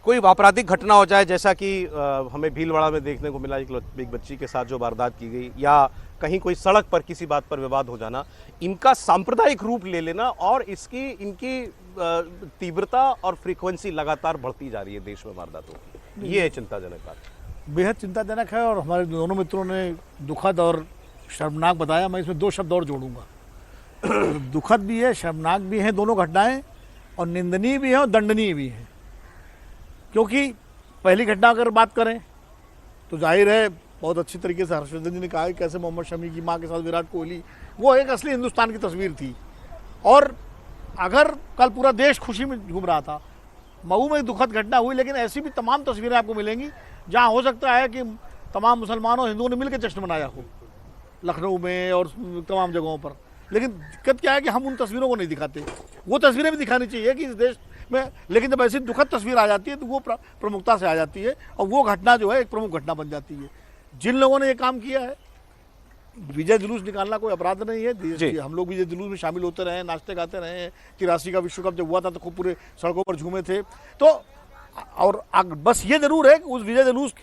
कोई आपराधिक घटना हो जाए, जैसा कि हमें भीलवाड़ा में देखने को मिला, एक बच्ची के साथ जो वारदात की गई, या कहीं कोई सड़क पर किसी बात पर विवाद हो जाना, इनका सांप्रदायिक रूप ले लेना और इनकी तीव्रता और फ्रीक्वेंसी लगातार बढ़ती जा रही है देश में वारदातों की। ये है चिंताजनक बात, बेहद चिंताजनक है। और हमारे दोनों मित्रों ने दुखद और शर्मनाक बताया। मैं इसमें 2 शब्द और जोड़ूंगा। दुखद भी है, शर्मनाक भी है दोनों घटनाएं, और निंदनीय भी है और दंडनीय भी है। क्योंकि पहली घटना अगर बात करें तो जाहिर है, बहुत अच्छी तरीके से हर्षवर्धन जी ने कहा कि कैसे मोहम्मद शमी की मां के साथ विराट कोहली, वो एक असली हिंदुस्तान की तस्वीर थी। और अगर कल पूरा देश खुशी में घूम रहा था, मऊ में दुखद घटना हुई, लेकिन ऐसी भी तमाम तस्वीरें आपको मिलेंगी जहां हो सकता है कि तमाम मुसलमानों हिंदुओं ने मिलकर जश्न मनाया हो, लखनऊ में और तमाम जगहों पर। लेकिन दिक्कत क्या है कि हम उन तस्वीरों को नहीं दिखाते। वो तस्वीरें भी दिखानी चाहिए कि इस देश में, लेकिन जब ऐसी दुखद तस्वीर आ जाती है तो वो प्रमुखता से आ जाती है, और वो घटना जो है एक प्रमुख घटना बन जाती है। जिन लोगों ने ये काम किया है, विजय जुलूस निकालना कोई अपराध नहीं है। हम लोग विजय जुलूस में शामिल होते रहे, नाचते गाते रहे। 83 का विश्व कप जब हुआ था तो खूब पूरे सड़कों पर झूमे थे। तो और बस ये जरूर है कि उस विजय जुलूस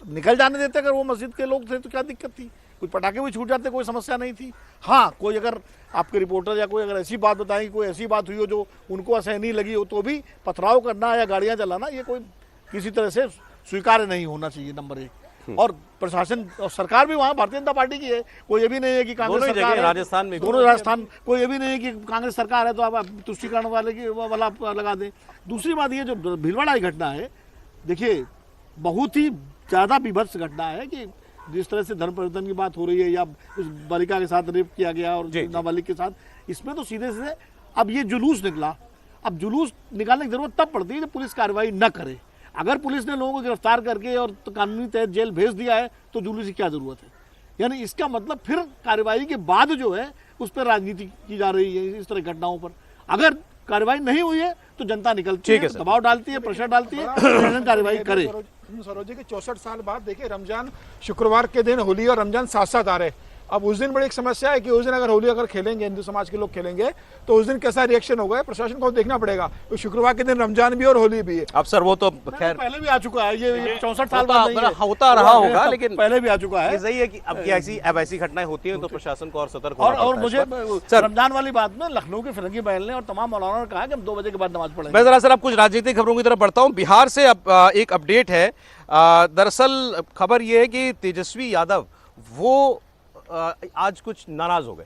निकल जाने देते, अगर वो मस्जिद के लोग थे तो क्या दिक्कत थी? कोई पटाखे भी छूट जाते, कोई समस्या नहीं थी। हाँ, कोई अगर आपके रिपोर्टर या कोई अगर ऐसी बात बताएं कि कोई ऐसी बात हुई हो जो उनको असहनीय लगी हो, तो भी पथराव करना या गाड़ियां चलाना ये कोई किसी तरह से स्वीकार्य नहीं होना चाहिए, नंबर 1। और प्रशासन और सरकार भी वहाँ भारतीय जनता पार्टी की है। कोई ये भी नहीं है कि कांग्रेस सरकार है, राजस्थान में दोनों राजस्थान, कोई ये भी नहीं है कि कांग्रेस सरकार है तो आप तुष्टिकरण वाला आप लगा दें। दूसरी बात ये जो भीलवाड़ा की घटना है, देखिए बहुत ही ज़्यादा विभत्स घटना है कि जिस तरह से धर्म परिवर्तन की बात हो रही है, या उस बालिका के साथ रेप किया गया और नाबालिग के साथ, इसमें तो सीधे से अब ये जुलूस निकला। अब जुलूस निकालने की जरूरत तब पड़ती है जब पुलिस कार्रवाई न करे। अगर पुलिस ने लोगों को गिरफ्तार करके और कानूनी तहत जेल भेज दिया है तो जुलूस की क्या जरूरत है? यानी इसका मतलब फिर कार्रवाई के बाद जो है उस पर राजनीति की जा रही है इस तरह घटनाओं पर। अगर कार्रवाई नहीं हुई है तो जनता निकलती है, दबाव डालती है, प्रेशर डालती है, कार्रवाई करे। सरोज जी के 64 साल बाद देखिए, रमजान शुक्रवार के दिन होली और रमजान साथ साथ आ रहे। अब उस दिन बड़ी एक समस्या है कि उस दिन अगर होली अगर खेलेंगे, हिंदू समाज के लोग खेलेंगे, तो उस दिन कैसा रिएक्शन होगा, प्रशासन को देखना पड़ेगा। तो शुक्रवार के दिन रमजान भी और होली भी है। अब सर वो तो खैर पहले भी आ चुका है, ये 64 साल बाद होता रहा होगा, लेकिन पहले भी आ चुका है। सही है कि अब ऐसी घटनाएं होती हैं तो प्रशासन को और सतर्क होना पड़ता है। और मुझे रमजान वाली बात में लखनऊ के फिरंगी बहल ने और तमाम मौलाना ने कहा कि हम 2 बजे के बाद नमाज पढ़ेंगे। मैं जरा सर अब कुछ राजनीतिक खबरों की तरफ बढ़ता हूँ। बिहार से अब एक अपडेट है। दरअसल खबर यह है कि तेजस्वी यादव वो आज कुछ नाराज हो गए।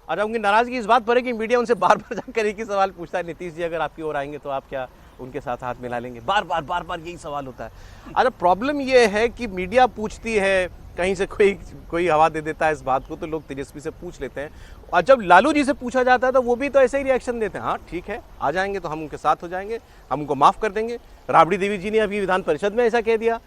और उनकी नाराजगी इस बात पर है कि मीडिया उनसे बार बार जाकर एक ही सवाल पूछता है, नीतीश जी अगर आपकी ओर आएंगे तो आप क्या उनके साथ हाथ मिला लेंगे? बार बार यही सवाल होता है। अरे प्रॉब्लम ये है कि मीडिया पूछती है, कहीं से कोई हवा दे देता है इस बात को, तो लोग तेजस्वी से पूछ लेते हैं। और जब लालू जी से पूछा जाता है तो वो भी तो ऐसे ही रिएक्शन देते हैं, हाँ ठीक है आ जाएंगे तो हम उनके साथ हो जाएंगे, हम उनको माफ कर देंगे। राबड़ी देवी जी ने अभी विधान परिषद में ऐसा कह दिया।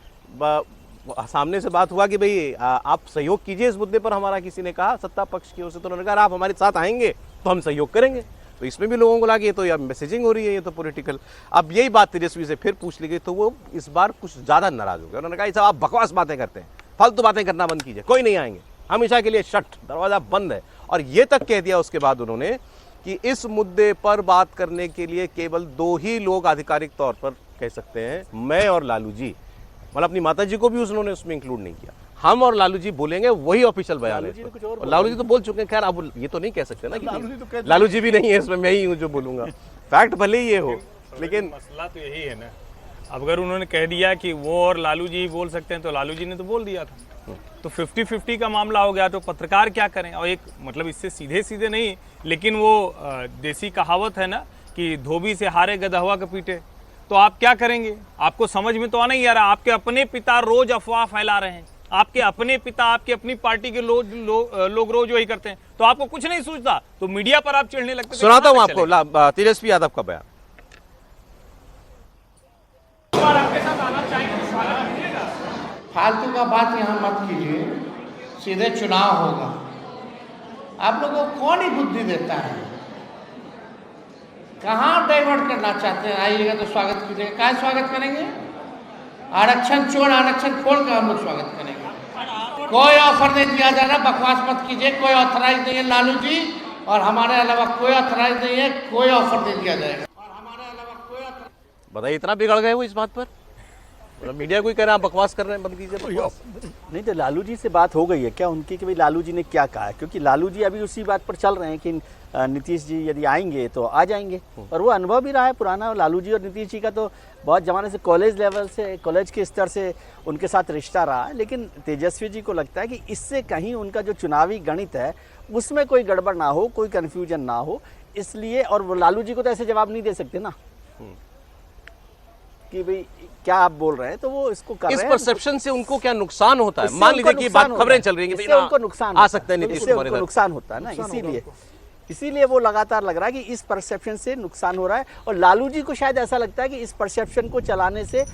सामने से बात हुआ कि भाई आप सहयोग कीजिए इस मुद्दे पर, हमारा किसी ने कहा सत्ता पक्ष की ओर से, तो उन्होंने कहा आप हमारे साथ आएंगे तो हम सहयोग करेंगे। तो इसमें भी लोगों को लगा ये तो यार मैसेजिंग हो रही है, ये तो पॉलिटिकल। अब यही बात तेजस्वी से फिर पूछ ली गई तो वो इस बार कुछ ज्यादा नाराज हो गए। उन्होंने कहा ये सब आप बकवास बातें करते हैं, फालतू बातें करना बंद कीजिए, कोई नहीं आएंगे, हमेशा के लिए शट, दरवाजा बंद है। और ये तक कह दिया उसके बाद उन्होंने कि इस मुद्दे पर बात करने के लिए केवल 2 ही लोग आधिकारिक तौर पर कह सकते हैं, मैं और लालू जी। मतलब अपनी माता जी को भी उन्होंने उसमें इंक्लूड नहीं किया। हम और लालू जी बोलेंगे, वही ऑफिशियल बयान है। और लालू जी तो बोल चुके हैं, खैर अब ये तो नहीं कह सकते ना कि लालू जी भी नहीं है इसमें, मैं ही हूँ जो बोलूंगा। फैक्ट भले ही ये हो, लेकिन मसला तो यही है ना। अब अगर उन्होंने कह दिया कि वो और लालू जी बोल सकते हैं तो लालू जी ने तो बोल दिया था, तो 50-50 का मामला हो गया। तो पत्रकार क्या करें? और एक मतलब इससे सीधे नहीं, लेकिन वो देसी कहावत है ना कि धोबी से हारे गदहवा के पीटे। तो आप क्या करेंगे? आपको समझ में तो आना ही आ रहा। आपके अपने पिता रोज अफवाह फैला रहे हैं, आपके अपने पिता, आपकी अपनी पार्टी के लोग रोज वही करते हैं, तो आपको कुछ नहीं सूझता, तो मीडिया पर आप चिढ़ने लगते। सुनाता हूं आपको तेजस्वी यादव का बयान। फालतू का बात यहाँ मत कीजिए, सीधे चुनाव होगा। आप लोगों को कौन ही बुद्धि देता है? कहाँ डाइवर्ट करना चाहते हैं? आइएगा तो स्वागत कीजिएगा। क्या स्वागत करेंगे? आरक्षण छोड़ आरक्षण खोल कर हम लोग स्वागत करेंगे। कोई ऑफर नहीं दिया जा रहा, बकवास मत कीजिए। कोई ऑथराइज नहीं है लालू जी, और हमारे अलावा कोई ऑथराइज नहीं है, कोई ऑफर नहीं दिया जाएगा। बताइए, इतना बिगड़ गए वो इस बात पर? मतलब मीडिया कोई कह रहा है आप बकवास कर रहे हैं, बंद कीजिए बकवास। नहीं तो लालू जी से बात हो गई है क्या उनकी कि भाई लालू जी ने क्या कहा है? क्योंकि लालू जी अभी उसी बात पर चल रहे हैं कि नीतीश जी यदि आएंगे तो आ जाएंगे, और वो अनुभव भी रहा है पुराना। लालू जी और नीतीश जी का तो बहुत ज़माने से कॉलेज लेवल से, कॉलेज के स्तर से उनके साथ रिश्ता रहा है। लेकिन तेजस्वी जी को लगता है कि इससे कहीं उनका जो चुनावी गणित है उसमें कोई गड़बड़ ना हो, कोई कन्फ्यूजन ना हो, इसलिए। और वो लालू जी को तो ऐसे जवाब नहीं दे सकते ना कि भाई क्या आप बोल रहे हैं, तो वो इसको कर इस रहे हैं। परसेप्शन से उनको क्या नुकसान होता है? इससे मान उनको लीजिए कि नुकसान बात होता खबरें है। चल रही हैं कि इससे भाई उनको नुकसान आ होता सकते हैं है। नीतीश इससे कुमार उनको इधर। नुकसान होता है ना, इसीलिए वो लगातार लग रहा है कि इस परसेप्शन से नुकसान हो रहा है। और लालू जी को शायद ऐसा लगता है कि इस परसेप्शन को चलाने से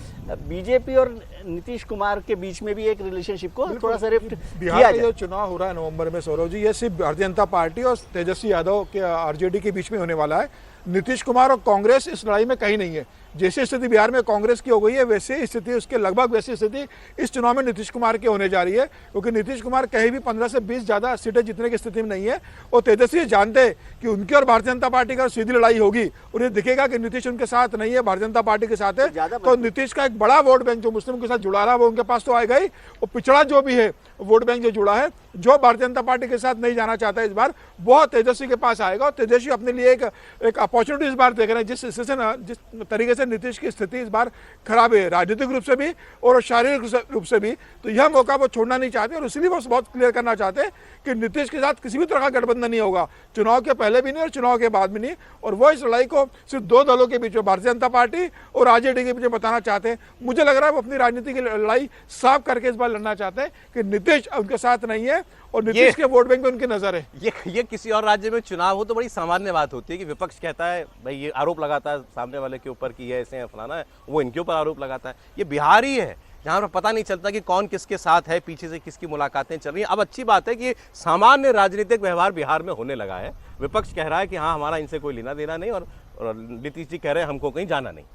बीजेपी और नीतीश कुमार के बीच में भी एक रिलेशनशिप को थोड़ा सा रिफ्ट किया बिहार का जाए। जो चुनाव हो रहा है नवंबर में, सौरभ जी, ये सिर्फ भारतीय जनता पार्टी और तेजस्वी यादव के आरजेडी के बीच में होने वाला है। नीतीश कुमार और कांग्रेस इस लड़ाई में कहीं नहीं है। जैसी स्थिति बिहार में कांग्रेस की हो गई है, वैसे स्थिति, उसके लगभग वैसी स्थिति इस चुनाव में नीतीश कुमार की होने जा रही है। क्योंकि नीतीश कुमार कहीं भी 15 से 20 ज़्यादा सीटें जीतने की स्थिति में नहीं है। और तेजस्वी जानते हैं कि उनकी और भारतीय जनता पार्टी का सीधी लड़ाई होगी, उन्हें दिखेगा कि नीतीश उनके साथ नहीं है, भारतीय जनता पार्टी के साथ है। तो नीतीश का एक बड़ा वोट बैंक जो मुस्लिम के साथ जुड़ा रहा है वो उनके पास तो आएगा ही, और पिछड़ा जो भी है वोट बैंक जो जुड़ा है, जो भारतीय जनता पार्टी के साथ नहीं जाना चाहता है, इस बार बहुत तेजस्वी के पास आएगा। और तेजस्वी अपने लिए एक अपॉर्चुनिटी इस बार देख रहे हैं। जिस तरीके से नीतीश की स्थिति इस बार खराब है, राजनीतिक रूप से भी और शारीरिक रूप से भी, तो यह मौका वो छोड़ना नहीं चाहते। और इसीलिए वो बहुत क्लियर करना चाहते हैं कि नीतीश के साथ किसी भी तरह का गठबंधन नहीं होगा, चुनाव के पहले भी नहीं और चुनाव के बाद भी नहीं। और वो इस लड़ाई को सिर्फ दो दलों के बीच में, भारतीय जनता पार्टी और आरजेडी के बीच में बताना चाहते हैं। मुझे लग रहा है वो अपनी राजनीति की लड़ाई साफ करके इस बार लड़ना चाहते हैं कि नीतीश उनके साथ नहीं है और नीतीश के वोट बैंक में उनकी नजर है। ये किसी और राज्य में चुनाव हो तो बड़ी सामान्य बात होती है कि विपक्ष कहता है भाई, ये आरोप लगाता है सामने वाले के ऊपर कि ये ऐसे है, फलाना है, वो इनके ऊपर आरोप लगाता है। ये बिहार ही है जहाँ पर पता नहीं चलता कि कौन किसके साथ है, पीछे से किसकी मुलाकातें चल रही हैं। अब अच्छी बात है कि सामान्य राजनीतिक व्यवहार बिहार में होने लगा है। विपक्ष कह रहा है कि हाँ, हमारा इनसे कोई लेना देना नहीं, और नीतीश जी कह रहे हैं हमको कहीं जाना नहीं।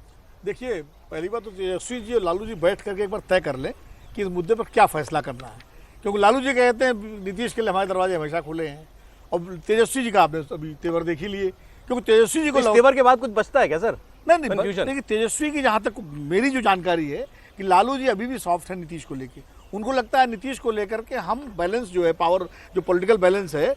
देखिए, पहली बात तो तेजस्वी जी और लालू जी बैठ करके एक बार तय कर लें कि इस मुद्दे पर क्या फैसला करना है। क्योंकि लालू जी कहते हैं नीतीश के लिए हमारे दरवाजे हमेशा खुले हैं, और तेजस्वी जी का आपने अभी तेवर देख ही लिए। क्योंकि तेजस्वी जी को इस तेवर के बाद कुछ बचता है क्या सर? नहीं, Confusion। देखिए तेजस्वी की जहाँ तक मेरी जो जानकारी है कि लालू जी अभी भी सॉफ्ट है नीतीश को लेके। उनको लगता है नीतीश को लेकर के हम बैलेंस जो है, पावर जो पॉलिटिकल बैलेंस है,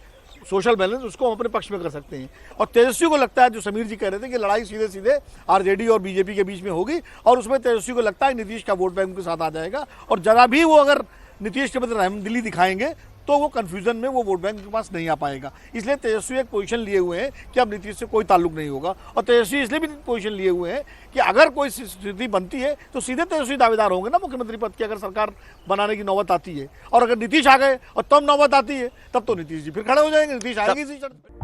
सोशल बैलेंस, उसको हम अपने पक्ष में कर सकते हैं। और तेजस्वी को लगता है, जो समीर जी कह रहे थे, कि लड़ाई सीधे सीधे आरजेडी और बीजेपी के बीच में होगी, और उसमें तेजस्वी को लगता है नीतीश का वोट बैंक उनके साथ आ जाएगा। और जरा भी वो अगर नीतीश के प्रति रहमदिली दिखाएंगे तो वो कन्फ्यूजन में वो वोट बैंक के पास नहीं आ पाएगा। इसलिए तेजस्वी एक पोजीशन लिए हुए हैं कि अब नीतीश से कोई ताल्लुक नहीं होगा। और तेजस्वी इसलिए भी पोजीशन लिए हुए हैं कि अगर कोई स्थिति बनती है तो सीधे तेजस्वी दावेदार होंगे ना मुख्यमंत्री पद की, अगर सरकार बनाने की नौबत आती है। और अगर नीतीश आ गए और तब नौबत आती है, तब तो नीतीश जी फिर खड़े हो जाएंगे, नीतीश आएंगे इसी शर्त पे।